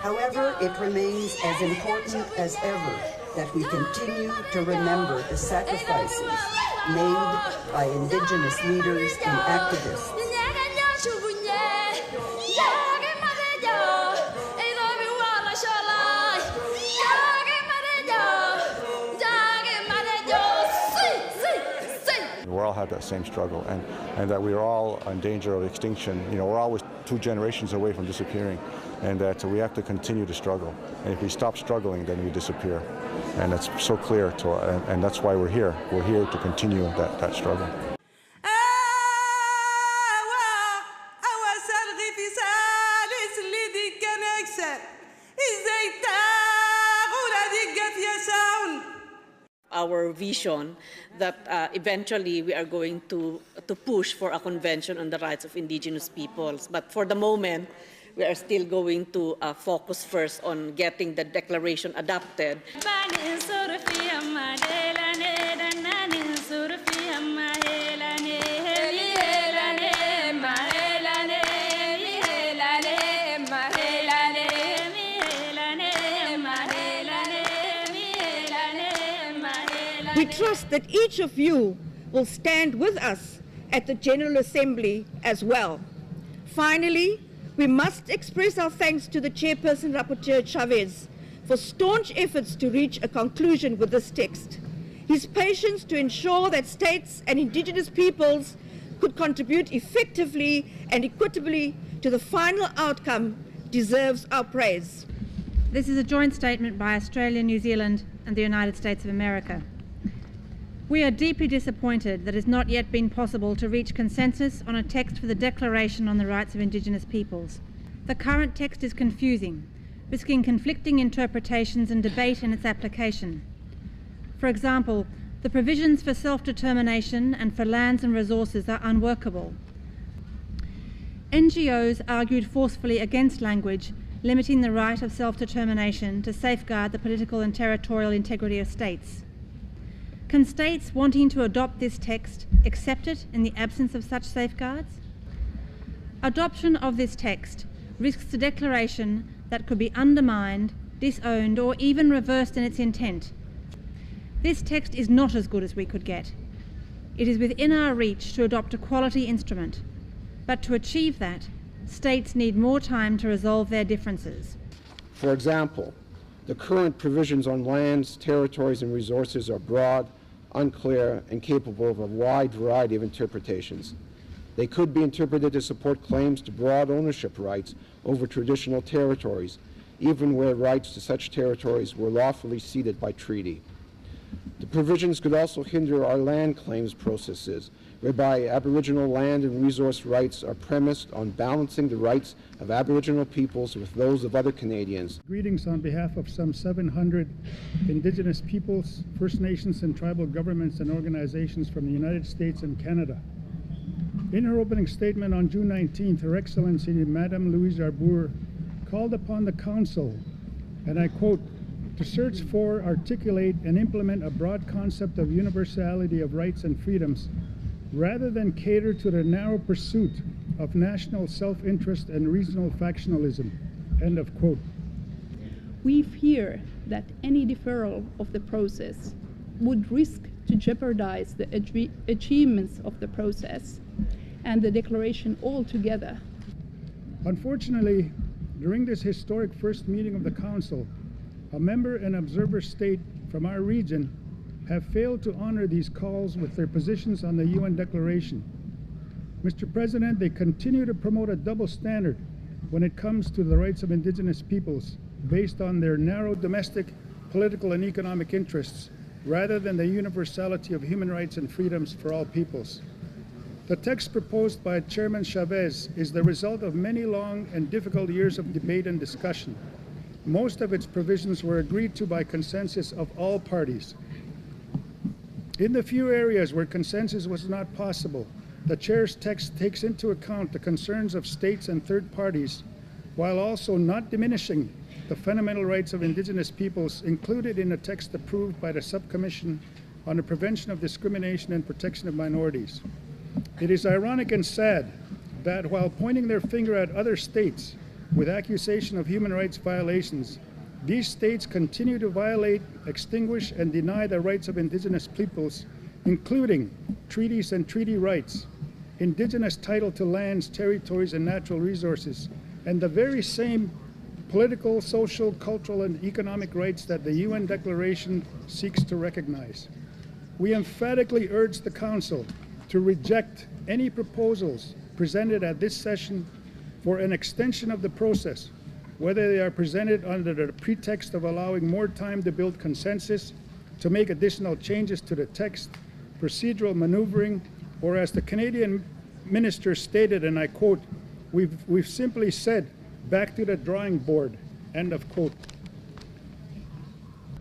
However, it remains as important as ever that we continue to remember the sacrifices made by Indigenous leaders and activists. We all have that same struggle, and that we are all in danger of extinction. You know, we're always 2 generations away from disappearing, and that we have to continue to struggle. And if we stop struggling, then we disappear. And that's so clear to us, and that's why we're here. We're here to continue that struggle. Our vision that eventually we are going to push for a convention on the rights of Indigenous peoples. But for the moment, we are still going to focus first on getting the declaration adopted. We trust that each of you will stand with us at the General Assembly as well. Finally, we must express our thanks to the Chairperson Rapporteur Chavez for staunch efforts to reach a conclusion with this text. His patience to ensure that states and Indigenous peoples could contribute effectively and equitably to the final outcome deserves our praise. This is a joint statement by Australia, New Zealand and the United States of America. We are deeply disappointed that it has not yet been possible to reach consensus on a text for the Declaration on the Rights of Indigenous Peoples. The current text is confusing, risking conflicting interpretations and debate in its application. For example, the provisions for self-determination and for lands and resources are unworkable. NGOs argued forcefully against language limiting the right of self-determination to safeguard the political and territorial integrity of states. Can states wanting to adopt this text accept it in the absence of such safeguards? Adoption of this text risks a declaration that could be undermined, disowned, or even reversed in its intent. This text is not as good as we could get. It is within our reach to adopt a quality instrument, but to achieve that, states need more time to resolve their differences. For example, the current provisions on lands, territories, and resources are broad, unclear, and capable of a wide variety of interpretations. They could be interpreted to support claims to broad ownership rights over traditional territories, even where rights to such territories were lawfully ceded by treaty. The provisions could also hinder our land claims processes, whereby Aboriginal land and resource rights are premised on balancing the rights of Aboriginal peoples with those of other Canadians. Greetings on behalf of some 700 Indigenous peoples, First Nations and tribal governments and organizations from the United States and Canada. In her opening statement on June 19th, Her Excellency Madame Louise Arbour called upon the Council, and I quote, to search for, articulate, and implement a broad concept of universality of rights and freedoms, rather than cater to the narrow pursuit of national self-interest and regional factionalism." End of quote. We fear that any deferral of the process would risk to jeopardize the achievements of the process and the declaration altogether. Unfortunately, during this historic first meeting of the Council, a member and observer state from our region have failed to honor these calls with their positions on the UN Declaration. Mr. President, they continue to promote a double standard when it comes to the rights of Indigenous peoples based on their narrow domestic, political, and economic interests, rather than the universality of human rights and freedoms for all peoples. The text proposed by Chairman Chavez is the result of many long and difficult years of debate and discussion. Most of its provisions were agreed to by consensus of all parties. In the few areas where consensus was not possible, the Chair's text takes into account the concerns of states and third parties, while also not diminishing the fundamental rights of Indigenous peoples included in a text approved by the Subcommission on the Prevention of Discrimination and Protection of Minorities. It is ironic and sad that while pointing their finger at other states with accusation of human rights violations, these states continue to violate, extinguish, and deny the rights of indigenous peoples, including treaties and treaty rights, indigenous title to lands, territories, and natural resources, and the very same political, social, cultural, and economic rights that the UN Declaration seeks to recognize. We emphatically urge the Council to reject any proposals presented at this session for an extension of the process, whether they are presented under the pretext of allowing more time to build consensus, to make additional changes to the text, procedural maneuvering, or as the Canadian minister stated, and I quote, we've simply said, back to the drawing board, end of quote.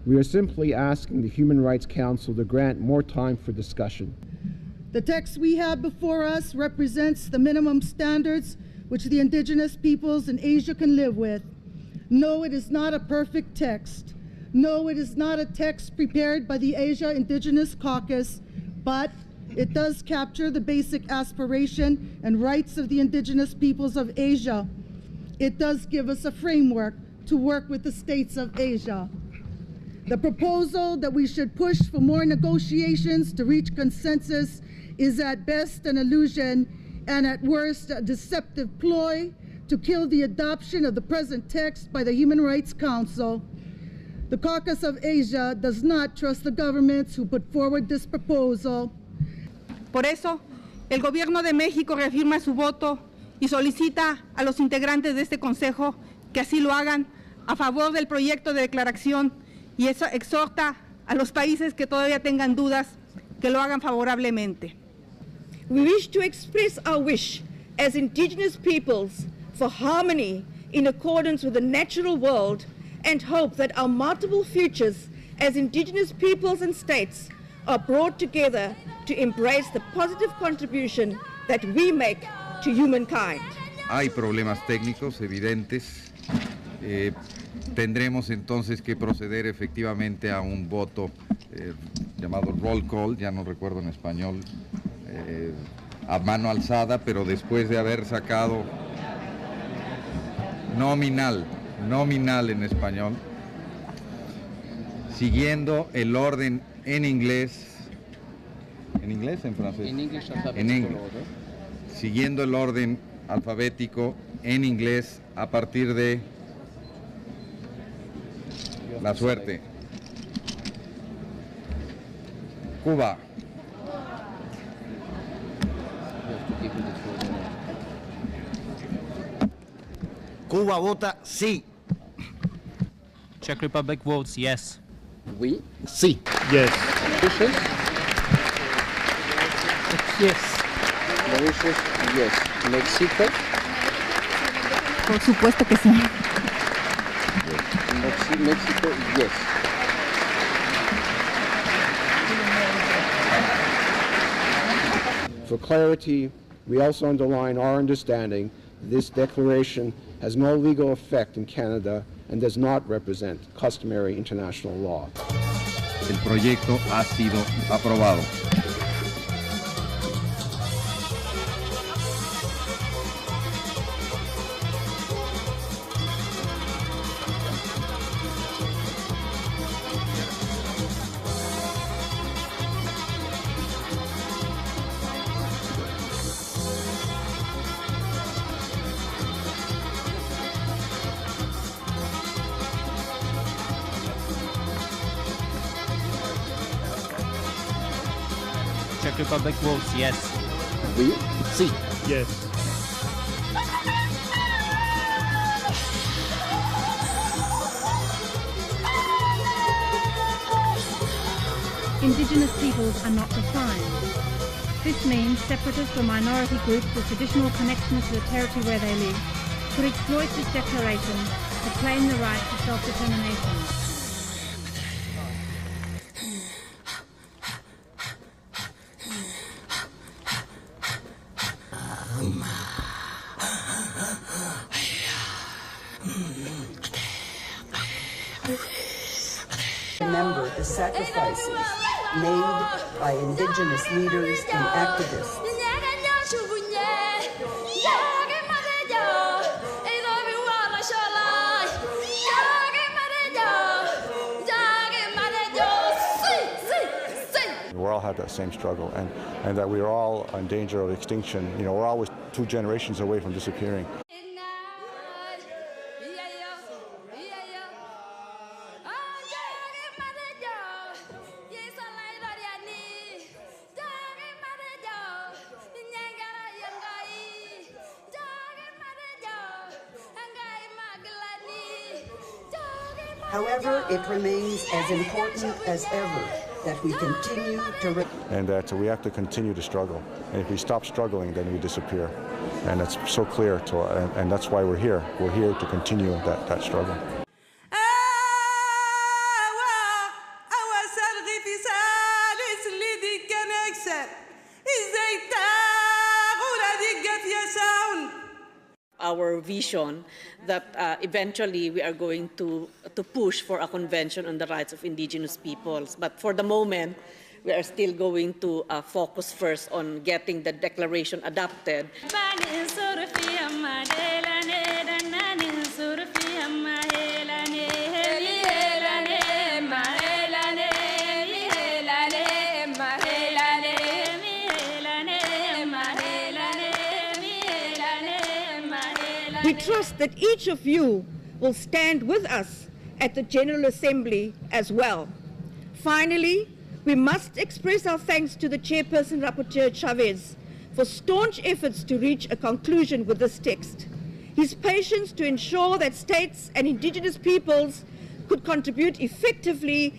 We are simply asking the Human Rights Council to grant more time for discussion. The text we have before us represents the minimum standards which the indigenous peoples in Asia can live with. No, it is not a perfect text. No, it is not a text prepared by the Asia Indigenous Caucus, but it does capture the basic aspiration and rights of the indigenous peoples of Asia. It does give us a framework to work with the states of Asia. The proposal that we should push for more negotiations to reach consensus is at best an illusion and at worst a deceptive ploy to kill the adoption of the present text by the Human Rights Council. The Caucus of Asia does not trust the governments who put forward this proposal. Por eso, el Gobierno de México reafirma su voto y solicita a los integrantes de este Consejo que así lo hagan a favor del proyecto de declaración y eso exhorta a los países que todavía tengan dudas que lo hagan favorablemente. We wish to express our wish as indigenous peoples for harmony in accordance with the natural world and hope that our multiple futures as indigenous peoples and states are brought together to embrace the positive contribution that we make to humankind. Hay problemas técnicos evidentes. Tendremos entonces que proceder efectivamente a un voto llamado roll call, ya no recuerdo en español, a mano alzada, pero después de haber sacado nominal en español, siguiendo el orden en inglés, en francés, en inglés, siguiendo el orden alfabético en inglés a partir de la suerte. Cuba. Cuba vota sí. Czech Republic votes yes. Oui. Sí. Yes. Mauritius? Yes. Mauritius, yes. Mexico? Por supuesto que sí. Mexico, yes. For clarity, we also underline our understanding that this declaration has no legal effect in Canada and does not represent customary international law. El proyecto ha sido aprobado. Czech Republic votes yes. Oui. Sí. Yes. Indigenous peoples are not defined. This means separatist or minority groups with traditional connections to the territory where they live could exploit this declaration to claim the right to self-determination. Remember the sacrifices made by Indigenous leaders and activists. all have that same struggle, and that we are all in danger of extinction. You know, we're always 2 generations away from disappearing. However, it remains as important as ever that we continue to and that we have to continue to struggle. And if we stop struggling, then we disappear. And that's so clear to and that's why we're here. We're here to continue that struggle. Our vision that eventually we are going to push for a convention on the rights of indigenous peoples. But for the moment, we are still going to focus first on getting the declaration adopted. We trust that each of you will stand with us at the General Assembly as well. Finally, we must express our thanks to the Chairperson Rapporteur Chavez for staunch efforts to reach a conclusion with this text. His patience to ensure that states and indigenous peoples could contribute effectively